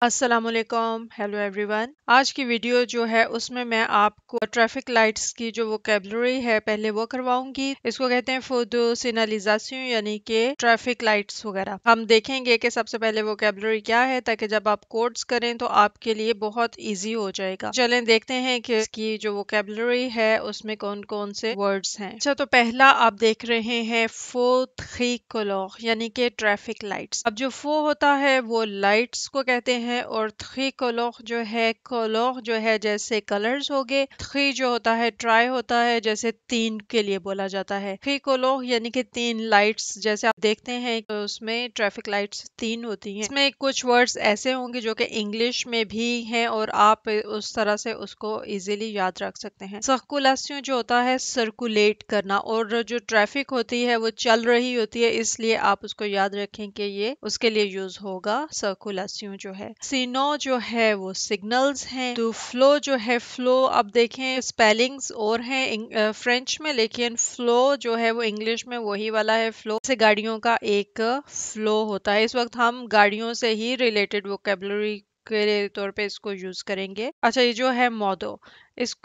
السلام علیکم، hello every one. آج کی ویڈیو جو ہے اس میں میں آپ کو ٹریفک لائٹس کی جو ووکیبلری ہے پہلے وہ کرواؤں گی۔ اس کو کہتے ہیں فوتو سینالیزاسیون، یعنی کہ ٹریفک لائٹس وغیرہ۔ ہم دیکھیں گے کہ سب سے پہلے ووکیبلری کیا ہے تاکہ جب آپ کوڈز کریں تو آپ کے لیے بہت ایزی ہو جائے گا۔ چلیں دیکھتے ہیں کہ اس کی جو ووکیبلری ہے اس میں کون کون سے ورڈز ہیں۔ اچھا، تو پہلا آپ دیکھ رہے ہیں فوتخیکولوگ، یعنی کہ ٹریفک لائٹس۔ اب جو فو ہوتا ہے وہ لائٹس کو کہتے ہیں، اور تھری کولوگ جو ہے، کولوگ جو ہے جیسے کلرز ہو گئے، تھری جو ہوتا ہے ٹرائی ہوتا ہے جیسے تین کے لیے بولا جاتا ہے، تھری کولوگ یعنی کہ تین لائٹس جیسے آپ دیکھتے ہیں کہ اس میں ٹریفک لائٹس تین ہوتی ہیں۔ اس میں کچھ ورڈز ایسے ہوں گے جو کہ انگلش میں بھی ہیں اور آپ اس طرح سے اس کو ایزیلی یاد رکھ سکتے ہیں۔ سرکولیشن جو ہوتا ہے سرکولیٹ کرنا، اور جو ٹریفک ہوتی ہے وہ چل رہی ہوتی ہے، اس لیے آپ اس کو یاد رکھیں کہ یہ اس کے لیے یوز ہوگا سرکولیشن جو ہے۔ سینو جو ہے وہ سگنلز ہیں۔ تو فلو جو ہے، فلو اب دیکھیں سپیلنگز اور ہیں فرینچ میں، لیکن فلو جو ہے وہ انگلش میں وہی والا ہے فلو، سے گاڑیوں کا ایک فلو ہوتا ہے۔ اس وقت ہم گاڑیوں سے ہی ریلیٹڈ ووکیبلری کے طور پہ اس کو یوز کریں گے۔ اچھا، یہ جو ہے مودو،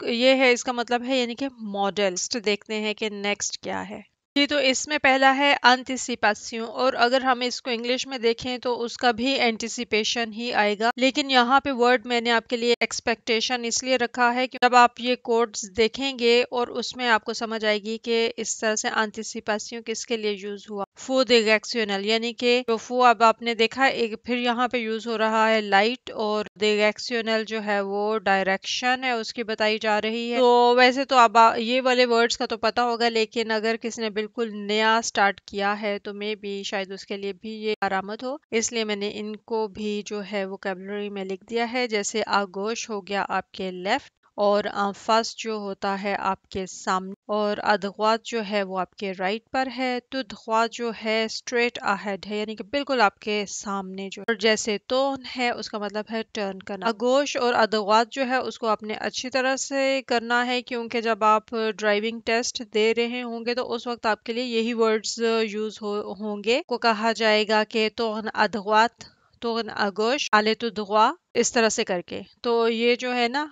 یہ ہے، اس کا مطلب ہے یعنی کہ ماڈل۔ دیکھتے ہیں کہ نیکسٹ کیا ہے۔ جی، تو اس میں پہلا ہے انٹیسیپاسیون، اور اگر ہم اس کو انگلش میں دیکھیں تو اس کا بھی اینٹیسیپیشن ہی آئے گا، لیکن یہاں پہ ورڈ میں نے آپ کے لیے ایکسپیکٹیشن اس لیے رکھا ہے کہ جب آپ یہ کوڈز دیکھیں گے اور اس میں آپ کو سمجھ آئے گی کہ اس طرح سے انٹیسیپاسیون کس کے لیے یوز ہوا۔ فو ڈیریکشنل، یعنی کہ جو فو اب آپ نے دیکھا ایک پھر یہاں پہ یوز ہو رہا ہے لائٹ، اور ڈیریکشنل جو ہے وہ ڈائریکشن ہے اس کی بتائی جا رہی ہے۔ تو ویسے تو اب یہ والے ورڈز کا تو پتا ہوگا، لیکن اگر کسی نے بالکل نیا سٹارٹ کیا ہے تو میں بھی شاید اس کے لیے بھی یہ کارآمد ہو، اس لیے میں نے ان کو بھی جو ہے ووکیبلری میں لکھ دیا ہے۔ جیسے آگوش ہو گیا آپ کے لیفٹ، اور فسٹ جو ہوتا ہے آپ کے سامنے، اور ادغوات جو ہے وہ آپ کے رائٹ پر ہے۔ تو دغوات جو ہے اسٹریٹ اہیڈ ہے، یعنی کہ بالکل آپ کے سامنے جو، اور جیسے تون ہے اس کا مطلب ہے ٹرن کرنا۔ آگوش اور ادغوات جو ہے اس کو آپ نے اچھی طرح سے کرنا ہے، کیونکہ جب آپ ڈرائیونگ ٹیسٹ دے رہے ہوں گے تو اس وقت آپ کے لیے یہی ورڈز یوز ہوں گے، کو کہا جائے گا کہ تون ادغوات، تون آگوش، آلے تو دغوا، اس طرح سے کر کے۔ تو یہ جو ہے نا،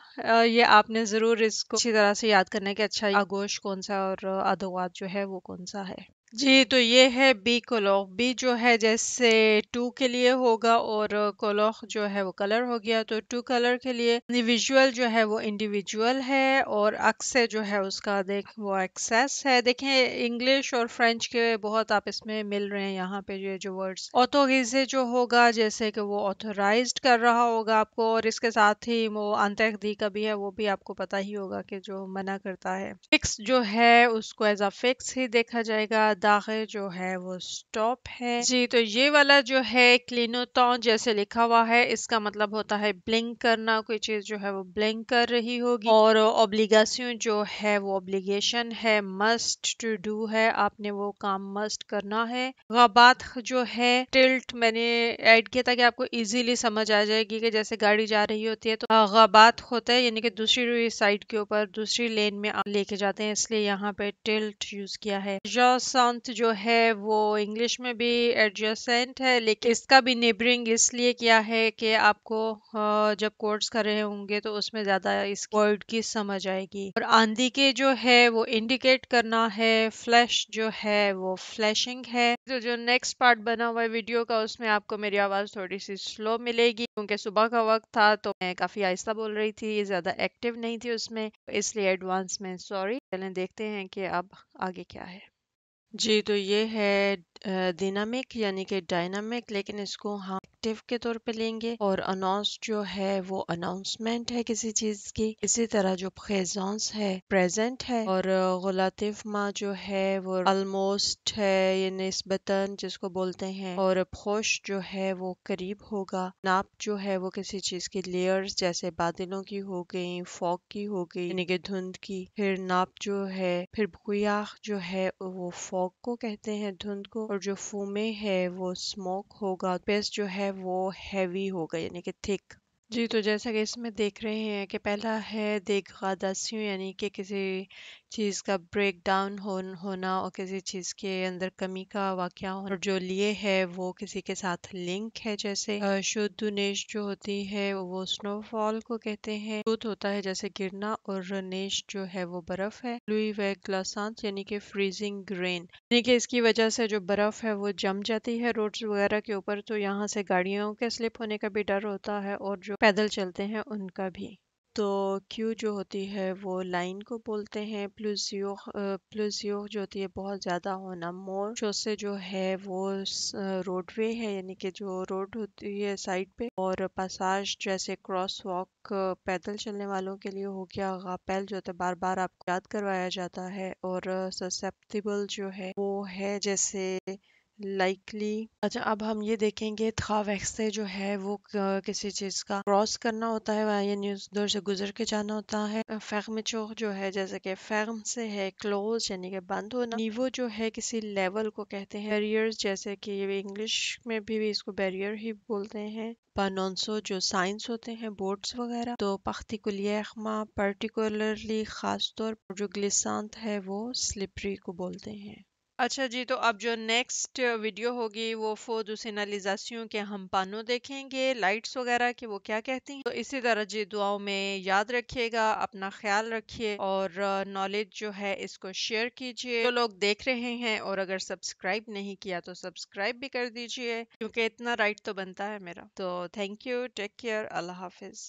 یہ آپ نے ضرور اس کو اچھی طرح سے یاد کرنا ہے کہ اچھا آگوش کون سا اور ادغوات جو ہے وہ کون سا ہے۔ جی، تو یہ ہے بی کولوگ۔ بی جو ہے جیسے ٹو کے لیے ہوگا، اور کولوگ جو ہے وہ کلر ہو گیا، تو ٹو کلر کے لیے انڈیویجول جو ہے وہ انڈیویجول ہے، اور ایکسے جو ہے اس کا وہ ایکسیس ہے۔ دیکھیں انگلش اور فرینچ کے بہت آپ اس میں مل رہے ہیں یہاں پہ یہ جو ورڈز۔ اوتوریزے جو ہوگا جیسے کہ وہ آتھورائزڈ کر رہا ہوگا آپ کو، اور اس کے ساتھ ہی وہ انتردی کا بھی ہے، وہ بھی آپ کو پتا ہی ہوگا کہ جو منع کرتا ہے۔ فکس جو ہے اس کو ایز اے فکس ہی دیکھا جائے گا۔ داغے جو ہے وہ سٹاپ ہے۔ جی، تو یہ والا جو ہے کلینوتون جیسے لکھا ہوا ہے، اس کا مطلب ہوتا ہے بلنک کرنا، کوئی چیز جو ہے وہ بلنک کر رہی ہوگی۔ اور اوبلیگاسیون جو ہے وہ اوبلیگیشن ہے، مسٹ ٹو ڈو ہے، آپ نے وہ کام مسٹ کرنا ہے۔ غابات جو ہے ٹلٹ میں نے ایڈ کیا تاکہ آپ کو ایزیلی سمجھ آ جائے گی کہ جیسے گاڑی جا رہی ہوتی ہے تو غابات ہوتا ہے، یعنی کہ دوسری سائڈ کے اوپر دوسری لین میں آپ لے کے جاتے ہیں، اس لیے یہاں پہ ٹلٹ یوز کیا ہے۔ ایڈجاسنٹ جو ہے وہ انگلش میں بھی ایڈجاسنٹ ہے، لیکن اس کا بھی نیبرنگ اس لیے کیا ہے کہ آپ کو جب کوڈز کر رہے ہوں گے تو اس میں زیادہ اس ورڈ کی سمجھ آئے گی۔ اور آندھی کے جو ہے وہ انڈیکیٹ کرنا ہے، فلیش جو ہے وہ فلیشنگ ہے۔ تو جو نیکسٹ پارٹ بنا ہوا ہے ویڈیو کا، اس میں آپ کو میری آواز تھوڑی سی سلو ملے گی، کیونکہ صبح کا وقت تھا تو میں کافی آہستہ بول رہی تھی، یہ زیادہ ایکٹیو نہیں تھی اس میں، اس لیے ایڈوانس میں سوری۔ چلیں دیکھتے ہیں کہ اب آگے کیا ہے۔ جی، تو یہ ہے ڈینامک یعنی کہ ڈائنامک، لیکن اس کو ہم ایکٹیو کے طور پہ لیں گے۔ اور اناؤنس جو ہے وہ اناؤنسمنٹ ہے کسی چیز کی۔ اسی طرح جو پریزنس ہے پریزنٹ ہے، اور غلاتف ما جو ہے وہ آلموسٹ ہے، یہ نسبتاً جس کو بولتے ہیں۔ اور پھوش جو ہے وہ قریب ہوگا۔ ناپ جو ہے وہ کسی چیز کی لیئرز جیسے بادلوں کی ہو گئی، فوگ کی ہو گئی یعنی کہ دھند کی۔ پھر ناپ جو ہے، پھر بھویاہ جو ہے وہ فوگ کو کہتے ہیں، دھند کو، اور جو فومے ہے وہ اسموک ہوگا۔ پیس جو ہے وہ ہیوی ہوگا یعنی کہ تھک۔ جی تو جیسا کہ اس میں دیکھ رہے ہیں کہ پہلا ہے دیگاداسیوں یعنی کہ کسی چیز کا بریک ڈاؤن ہونا اور کسی چیز کے اندر کمی کا واقعہ ہونا، اور جو لیے ہے وہ کسی کے ساتھ لنک ہے، جیسے شودھنیش جو ہوتی ہے وہ سنو فال کو کہتے ہیں، شودھ ہوتا ہے جیسے گرنا، اور نیش جو ہے وہ برف ہے، لوئی و گلاسانس یعنی کہ فریزنگ رین یعنی کہ اس کی وجہ سے جو برف ہے وہ جم جاتی ہے روڈز وغیرہ کے اوپر، تو یہاں سے گاڑیوں کے سلپ ہونے کا بھی ڈر ہوتا ہے اور جو پیدل چلتے ہیں ان کا بھی۔ تو کیو جو ہوتی ہے وہ لائن کو بولتے ہیں، پلوزیو جو ہوتی ہے بہت زیادہ ہونا، مور چوسے جو ہے وہ روڈ وے ہے یعنی کہ جو روڈ ہوتی ہے سائڈ پہ، اور پاساج جیسے کراس واک پیدل چلنے والوں کے لیے ہو گیا، غاپیل جو ہوتا ہے بار بار آپ کو یاد کروایا جاتا ہے، اور سسپٹیبل جو ہے وہ ہے جیسے لائکلی۔ اچھا اب ہم یہ دیکھیں گے تھا ویکسے جو ہے وہ کسی چیز کا کراس کرنا ہوتا ہے یعنی اس دور سے گزر کے جانا ہوتا ہے، فیغمچو جو ہے جیسے کہ فیغم سے ہے کلوز یعنی کہ بند ہونا، نیوو جو ہے کسی لیول کو کہتے ہیں، بیریئرز جیسے کہ انگلش میں بھی اس کو بیریئر ہی بولتے ہیں، پانونسو جو سائنس ہوتے ہیں بورڈز وغیرہ، تو پختی کلیخما پرٹیکولرلی خاص طور پر جو گلسانت ہے وہ سلپری کو بولتے ہیں۔ اچھا جی تو اب جو نیکسٹ ویڈیو ہوگی وہ فوتوسینالیزاسیوں کے ہم پانوں دیکھیں گے، لائٹس وغیرہ کہ وہ کیا کہتی ہیں، تو اسی طرح جی دعاؤں میں یاد رکھیے گا، اپنا خیال رکھیے، اور نالج جو ہے اس کو شیئر کیجئے، جو لوگ دیکھ رہے ہیں اور اگر سبسکرائب نہیں کیا تو سبسکرائب بھی کر دیجئے، کیونکہ اتنا رائٹ تو بنتا ہے میرا۔ تو تھینک یو، ٹیک کیئر، اللہ حافظ۔